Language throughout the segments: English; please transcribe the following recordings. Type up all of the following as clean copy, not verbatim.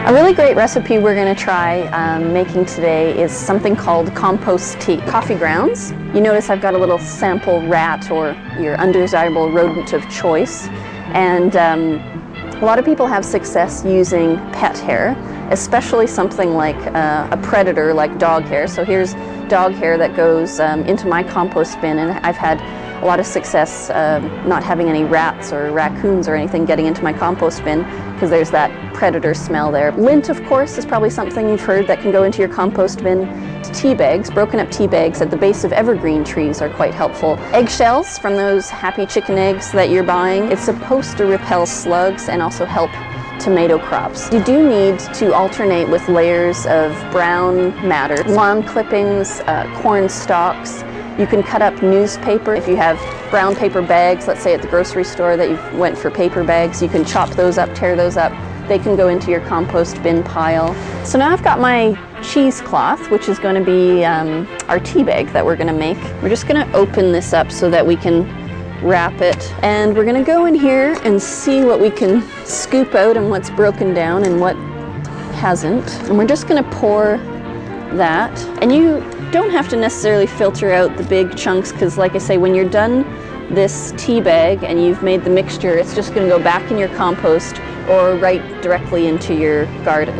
A really great recipe we're going to try making today is something called compost tea. Coffee grounds. You notice I've got a little sample rat, or your undesirable rodent of choice, and a lot of people have success using pet hair, especially something like a predator like dog hair. So here's dog hair that goes into my compost bin, and I've had a lot of success not having any rats or raccoons or anything getting into my compost bin, because there's that predator smell there. Lint, of course, is probably something you've heard that can go into your compost bin. Tea bags, broken up tea bags at the base of evergreen trees are quite helpful. Eggshells from those happy chicken eggs that you're buying. It's supposed to repel slugs and also help tomato crops. You do need to alternate with layers of brown matter, lawn clippings, corn stalks. You can cut up newspaper. If you have brown paper bags, let's say at the grocery store that you went for paper bags, you can chop those up, tear those up. They can go into your compost bin pile. So now I've got my cheesecloth, which is going to be our tea bag that we're going to make. We're just going to open this up so that we can wrap it. And we're going to go in here and see what we can scoop out and what's broken down and what hasn't. And we're just going to pour that. And you don't have to necessarily filter out the big chunks, because like I say, when you're done this tea bag and you've made the mixture, it's just going to go back in your compost or right directly into your garden.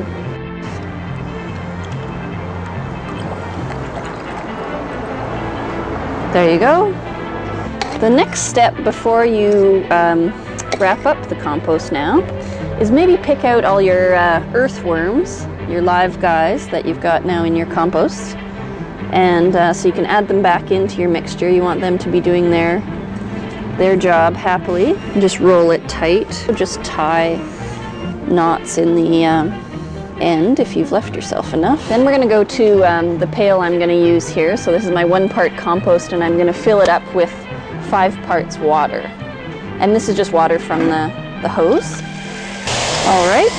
There you go. The next step before you wrap up the compost now is maybe pick out all your earthworms, your live guys that you've got now in your compost. And so you can add them back into your mixture. You want them to be doing their job happily. And just roll it tight. Just tie knots in the end if you've left yourself enough. Then we're going to go to the pail I'm going to use here. So this is my 1 part compost, and I'm going to fill it up with 5 parts water. And this is just water from the hose. All right.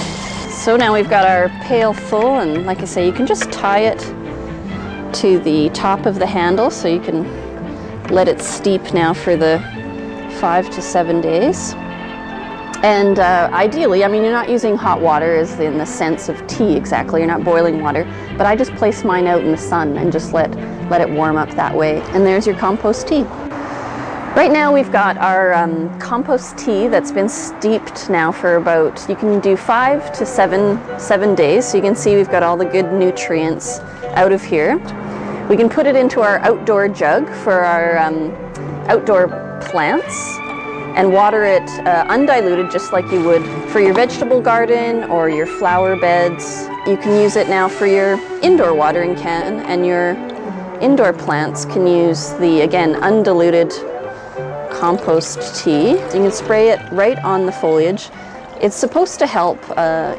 So now we've got our pail full, and like I say, you can just tie it to the top of the handle, so you can let it steep now for the 5 to 7 days. And ideally, I mean, you're not using hot water as in the sense of tea exactly, you're not boiling water, but I just place mine out in the sun and just let it warm up that way. And there's your compost tea. Right now we've got our compost tea that's been steeped now for about, you can do 5 to 7 days. So you can see we've got all the good nutrients out of here. We can put it into our outdoor jug for our outdoor plants and water it undiluted, just like you would for your vegetable garden or your flower beds. You can use it now for your indoor watering can, and your indoor plants can use the, again, undiluted compost tea. You can spray it right on the foliage. It's supposed to help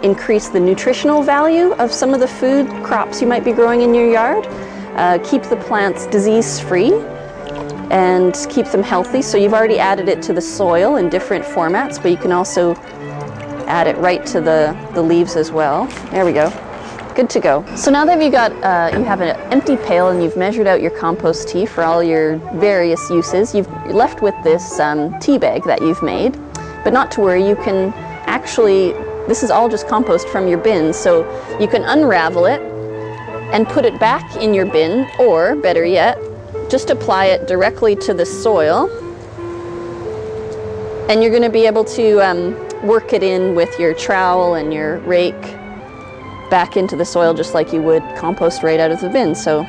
increase the nutritional value of some of the food crops you might be growing in your yard, keep the plants disease-free, and keep them healthy. So you've already added it to the soil in different formats, but you can also add it right to the leaves as well. There we go. Good to go. So now that you have an empty pail and you've measured out your compost tea for all your various uses, you're left with this tea bag that you've made. But not to worry, you can actually, this is all just compost from your bin, so you can unravel it and put it back in your bin, or better yet, just apply it directly to the soil, and you're going to be able to work it in with your trowel and your rake back into the soil just like you would compost right out of the bin. So